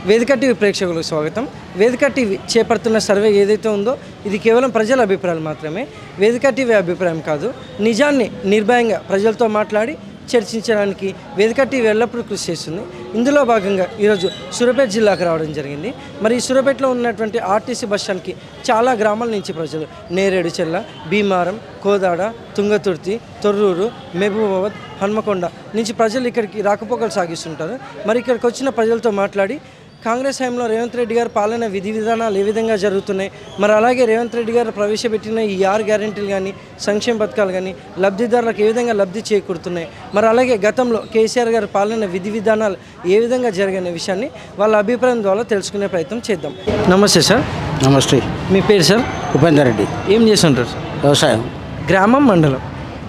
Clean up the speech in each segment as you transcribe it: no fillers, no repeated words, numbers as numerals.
వేదిక టీవీ ప్రేక్షకులకు స్వాగతం. వేదిక టీవీ చేపడుతున్న సర్వే ఏదైతే ఉందో ఇది కేవలం ప్రజల అభిప్రాయాలు మాత్రమే. వేదిక టీవీ అభిప్రాయం కాదు. నిజాన్ని నిర్భయంగా ప్రజలతో మాట్లాడి చర్చించడానికి వేదిక టీవీ ఎల్లప్పుడూ కృషి చేస్తుంది. ఇందులో భాగంగా ఈరోజు సూర్యాపేట జిల్లాకు రావడం జరిగింది. మరి ఈ సూర్యాపేటలో ఉన్నటువంటి ఆర్టీసీ బస్ స్టాండ్కి చాలా గ్రామాల నుంచి ప్రజలు నేరేడుచెల్ల, భీమారం, కోదాడ, తుంగతుర్తి, తొర్రూరు, మహబూబాబాద్, హన్మకొండ నుంచి ప్రజలు ఇక్కడికి రాకపోకలు సాగిస్తుంటారు. మరి ఇక్కడికి వచ్చిన ప్రజలతో మాట్లాడి కాంగ్రెస్ హయాంలో రేవంత్ రెడ్డి గారు పాలన విధి విధానాలు ఏ విధంగా జరుగుతున్నాయి, మరి అలాగే రేవంత్ రెడ్డి గారు ప్రవేశపెట్టిన ఈ 6 గ్యారెంటీలు కానీ సంక్షేమ పథకాలు కానీ లబ్ధిదారులకు ఏ విధంగా లబ్ధి చేకూరుతున్నాయి, మరి అలాగే గతంలో కేసీఆర్ గారు పాలన విధి విధానాలు ఏ విధంగా జరిగిన విషయాన్ని వాళ్ళ అభిప్రాయం ద్వారా తెలుసుకునే ప్రయత్నం చేద్దాం. నమస్తే సార్. నమస్తే. మీ పేరు సార్? ఉపేందర్ రెడ్డి. ఏం చేస్తుంటారు సార్? వ్యవసాయం. గ్రామం, మండలం?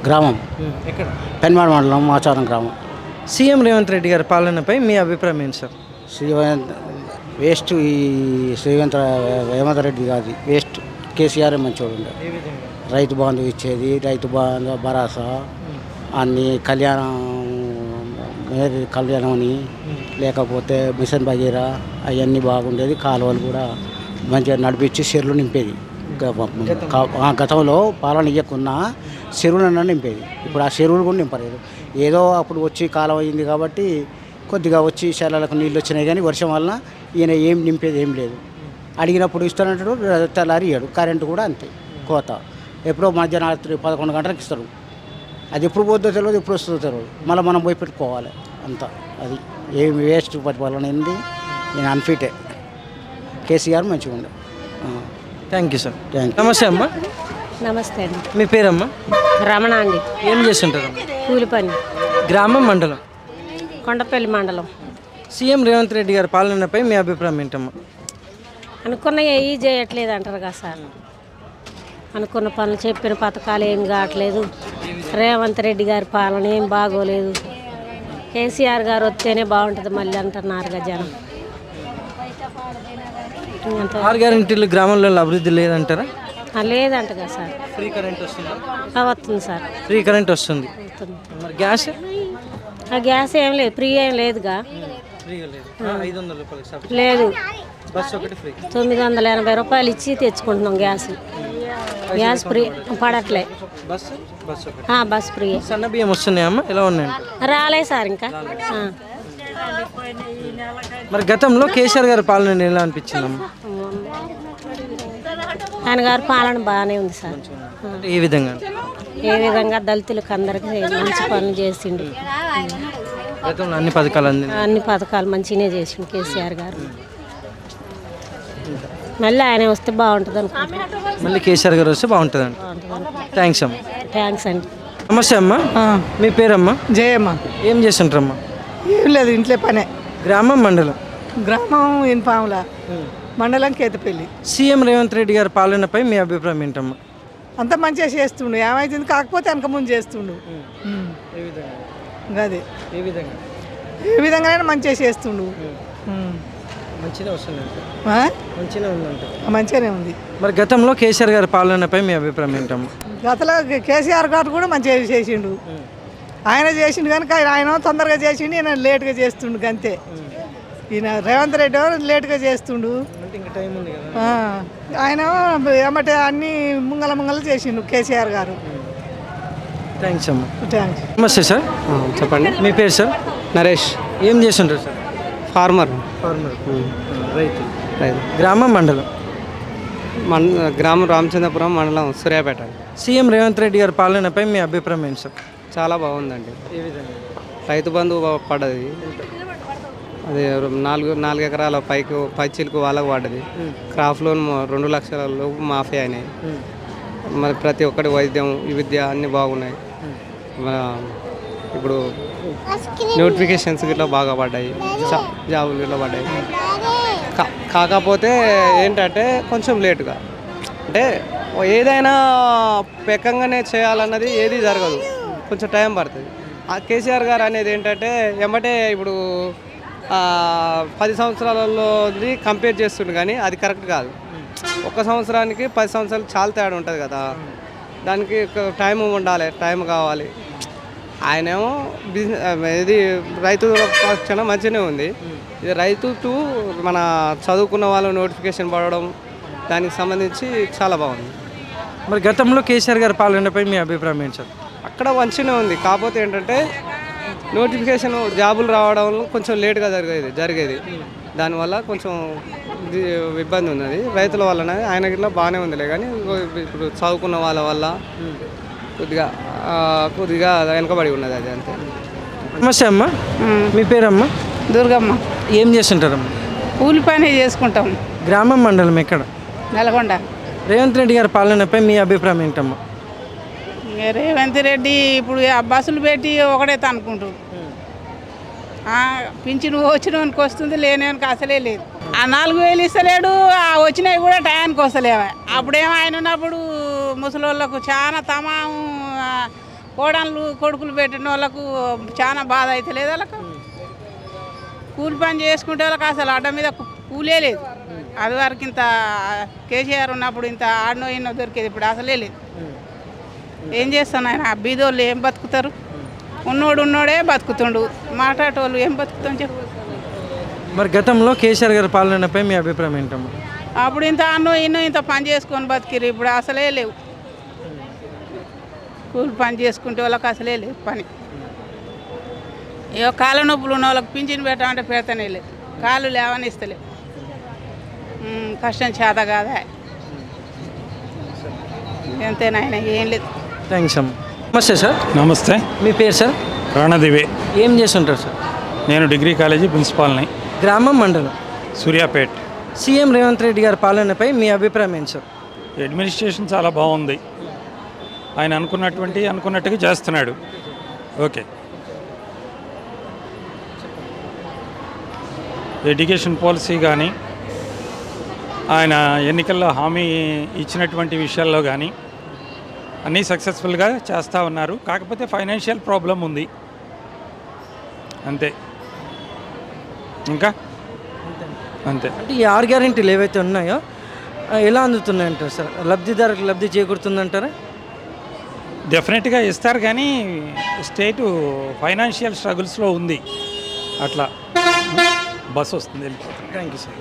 గ్రామం. ఎక్కడ? పెన్మాడ మండలం, మాచారం గ్రామం. సీఎం రేవంత్ రెడ్డి గారి పాలనపై మీ అభిప్రాయం ఏంటి సార్? వేస్ట్. ఈ రేవంత్ రెడ్డి కాదు, వేస్ట్. కేసీఆర్ మంచివాడు ఉండే. రైతు బంధు ఇచ్చేది, రైతు బంధు భరోసా అన్ని కళ్యాణం అని, లేకపోతే మిషన్ భగీరా అవన్నీ బాగుండేది. కాలువలు కూడా మంచిగా నడిపించి చెరువులు నింపేది. గతంలో పాలన ఇవ్వకున్నా చెరువులను నింపేది. ఇప్పుడు ఆ చెరువులు కూడా నింపలేదు. ఏదో అప్పుడు వచ్చి కాలం అయింది కాబట్టి కొద్దిగా వచ్చి శేలాలకు నీళ్ళు వచ్చినాయి, కానీ వర్షం వలన ఈయన ఏం నింపేది ఏం లేదు. అడిగినప్పుడు ఇస్తానంటాడు, తెల్లారి ఇయ్యాడు. కరెంటు కూడా అంతే, కోత. ఎప్పుడో మధ్యాహ్నం 11 గంటలకు ఇస్తారు. అది ఎప్పుడు పోతుందో తెలియదు, ఎప్పుడు వస్తుందో తెలియదు. మళ్ళీ మనం పోయి పెట్టుకోవాలి. అంతా అది ఏమి వేస్ట్ పరిపాలన అయింది. నేను అన్ఫిటే. కేసీఆర్ మంచిగా ఉండే. Thank you sir. Thank you. నమస్తే అమ్మ. నమస్తే అండి. మీ పేరమ్మా? రమణ అండి. ఏం చేస్తుంటారు? కూలి పని. గ్రామం, మండలం? కొండపల్లి మండలం. సీఎం రేవంత్ రెడ్డి గారి పాలనపై మీ అభిప్రాయం ఏంటమ్మా? అనుకున్న ఏవి చేయట్లేదు అంటారు కదా సార్. అనుకున్న పనులు, చెప్పిన పథకాలు ఏం కావట్లేదు. రేవంత్ రెడ్డి గారి పాలన ఏం బాగోలేదు. కేసీఆర్ గారు వస్తేనే బాగుంటుంది మళ్ళీ అంటున్నారుగా జనం. 6 గ్యారెంటీలు గ్రామంలో అభివృద్ధి లేదంటారా? లేదంట కదా సార్. ఫ్రీ కరెంట్ వస్తుందా? వస్తుంది సార్. ఫ్రీ కరెంట్ వస్తుంది. మరి గ్యాస్? ఆ గ్యాస్ ఏం లేదు, ఫ్రీ ఏం లేదుగా. లేదు. బస్ ఒకటి ఫ్రీ. 980 రూపాయలు ఇచ్చి తెచ్చుకుంటున్నాం గ్యాస్. గ్యాస్ ఫ్రీ పడట్లే. Bus free. సన్న బియ్యం వస్తున్నాయమ్మా? ఎలా ఉన్నాయండి? రాలేదు సార్ ఇంకా. మరి గతంలో కేసీఆర్ గారి పాలన ఎలా అనిపించిందమ్మా? ఆయన గారి పాలన బాగానే ఉంది సార్. ఏ విధంగా? ఏ విధంగా దళితులకు అందరికీ మంచి పనులు చేసిండు. గతంలో అన్ని పథకాలు అన్ని పథకాలు మంచిగానే చేసిండు కేసీఆర్ గారు. మళ్ళీ ఆయన వస్తే బాగుంటుంది అనుకుంటున్నాను. మళ్ళీ కేసీఆర్ గారు వస్తే బాగుంటుంది అండి. థ్యాంక్స్ అమ్మా. థ్యాంక్స్ అండి. నమస్తే అమ్మా. మీ పేరమ్మా? జయమ్మ. ఏం చేస్తుంటారమ్మా? ఏం లేదు, ఇంట్లో పనే. గ్రామం, మండలం? గ్రామం ఇన్పాముల, మండలం కేతపల్లి. సీఎం రేవంత్ రెడ్డి గారి పాలనపై మీ అభిప్రాయం ఏంటమ్మా? అంత మంచిగా చేస్తుండు. ఏమైతుంది కాకపోతే వెనక ముందు చేస్తుండు. అదే ఏ విధంగానైనా మంచిగా చేస్తుండు. మంచిగానే ఉంది. మరి గతంలో కేసీఆర్ గారి పాలనపై మీ అభిప్రాయం ఏంటమ్మా? గతంలో కేసీఆర్ గారు కూడా మంచిగా చేసిండు. ఆయన చేసిండు కనుక ఆయన తొందరగా చేసిండు, ఈయన లేట్గా చేస్తుండు అంతే. ఈయన రేవంత్ రెడ్డి లేట్గా చేస్తుండు. ఆయన ఏమంటే అన్ని ముంగల చేసిండు కేసీఆర్ గారు. థ్యాంక్స్ అమ్మా. థ్యాంక్స్. నమస్తే సార్. చెప్పండి. మీ పేరు సార్? నరేష్. ఏం చేస్తుంటారు సార్? ఫార్మర్. రైతు. గ్రామం, మండలం? గ్రామం రామచంద్రపురం, మండలం సూర్యాపేట. సీఎం రేవంత్ రెడ్డి గారి పాలనపై మీ అభిప్రాయం ఏంటి సార్? చాలా బాగుందండి. ఏ విధంగా? రైతు బంధు పడ్డది. అది 4 ఎకరాల పైచీలకు వాళ్ళకు పడ్డది. క్రాప్ లోన్ 2 లక్షల లోపు మాఫీ అయినాయి. మరి ప్రతి ఒక్కటి వైద్యం, విద్య అన్నీ బాగున్నాయి. ఇప్పుడు నోటిఫికేషన్స్ ఇట్లా బాగా పడ్డాయి, జాబులు ఇట్లా పడ్డాయి. కాకపోతే ఏంటంటే కొంచెం లేటుగా, అంటే ఏదైనా పెక్కంగానే చేయాలన్నది ఏది జరగదు, కొంచెం టైం పడుతుంది. ఆ కేసీఆర్ గారు అనేది ఏంటంటే ఎమ్మటే ఇప్పుడు 10 సంవత్సరాలలో కంపేర్ చేస్తుండే, కానీ అది కరెక్ట్ కాదు. 1 సంవత్సరానికి 10 సంవత్సరాలు చాలా తేడా ఉంటుంది కదా. దానికి టైం ఉండాలి, టైం కావాలి. ఆయనేమో బిజినెస్ ఇది రైతు పక్షాన మంచిగానే ఉంది. ఇది రైతు టు మన చదువుకున్న వాళ్ళు నోటిఫికేషన్ పడడం దానికి సంబంధించి చాలా బాగుంది. మరి గతంలో కేసీఆర్ గారి పాలనపై మీ అభిప్రాయం ఏంటి సార్? అక్కడ మంచిగానే ఉంది. కాకపోతే ఏంటంటే నోటిఫికేషన్ జాబులు రావడం కొంచెం లేట్గా జరిగేది దానివల్ల కొంచెం ఇబ్బంది ఉన్నది రైతుల వలన. ఆయనకి ఇట్లా బాగానే ఉందిలే, కానీ ఇప్పుడు చదువుకున్న వాళ్ళ వల్ల కొద్దిగా వెనకబడి ఉన్నది అది అంతే. నమస్తే అమ్మ, మీ పేరమ్మా? దుర్గమ్మ. ఏం చేస్తుంటారమ్మా? కూలి పని చేసుకుంటాం. గ్రామం మండలం ఎక్కడ? నల్గొండ. రేవంత్ రెడ్డి గారి పాలనపై మీ అభిప్రాయం ఏంటమ్మా? రేవంత్ రెడ్డి ఇప్పుడు ఆ బస్సులు పెట్టి ఒకడైతే అనుకుంటారు. పింఛను వచ్చినోనికి వస్తుంది, లేనివానికి అసలే లేదు. ఆ 4,000 ఇస్తలేడు, ఆ వచ్చినవి కూడా టయానికి వస్తలేవా. అప్పుడేమో ఆయన ఉన్నప్పుడు ముసలోళ్ళకు చాలా తమాం, కోడళ్ళు కొడుకులు పెట్టిన వాళ్ళకు చాలా బాధ అయితే లేదు. వాళ్ళకు కూలి పని చేసుకుంటే వాళ్ళకి అసలు అడ్డ మీద కూలే లేదు. అది వరకు ఇంత కేసీఆర్ ఉన్నప్పుడు ఇంత ఆడనో ఎన్నో దొరికేది, ఇప్పుడు అసలే లేదు. ఏం చేస్తాను ఆయన? బీదోళ్ళు ఏం బతుకుతారు? ఉన్నోడే బతుకుతుండు, మాట్లాడేటోళ్ళు ఏం బతుకుతాం చెప్పు. మరి గతంలో కేసీఆర్ గారి పాలనపై మీ అభిప్రాయం ఏంటమ్మా? అప్పుడు ఇంత అన్నో ఎన్నో ఇంత పని చేసుకొని బతికిరు, ఇప్పుడు అసలే లేవు. కూలి పని చేసుకుంటే వాళ్ళకి అసలే లేదు పని. ఏవో కాళ్ళ నొప్పులు ఉన్న వాళ్ళకి పింఛన్ పెట్టామంటే పెడతానే లేదు, కాళ్ళు లేవని ఇస్తలే. కష్టం చేత కాదా, ఎంతైనా ఆయన ఏం లేదు. థ్యాంక్స్ అమ్మ. నమస్తే సార్. నమస్తే. మీ పేరు సార్? ప్రాణదివే. ఏం చేస్తుంటారు సార్? నేను డిగ్రీ కాలేజీ ప్రిన్సిపాల్ని. గ్రామం మండలం? సూర్యాపేట్. సీఎం రేవంత్ రెడ్డి గారి పాలనపై మీ అభిప్రాయం ఏంటి సార్? అడ్మినిస్ట్రేషన్ చాలా బాగుంది. ఆయన అనుకున్నట్టుగా చేస్తున్నాడు. ఓకే. ఎడ్యుకేషన్ పాలసీ కానీ, ఆయన ఎన్నికల్లో హామీ ఇచ్చినటువంటి విషయాల్లో కానీ అన్నీ సక్సెస్ఫుల్గా చేస్తూ ఉన్నారు. కాకపోతే ఫైనాన్షియల్ ప్రాబ్లం ఉంది అంతే. ఇంకా అంతే. అంటే ఈ 6 గ్యారెంటీలు ఏవైతే ఉన్నాయో ఎలా అందుతున్నాయంటారు సార్? లబ్ధిదారులకు లబ్ధి చేకూరుతుందంటారా? డెఫినెట్గా ఇస్తారు, కానీ స్టేటు ఫైనాన్షియల్ స్ట్రగుల్స్లో ఉంది. అట్లా బస్ వస్తుంది, వెళ్ళిపోతుంది. Thank you sir.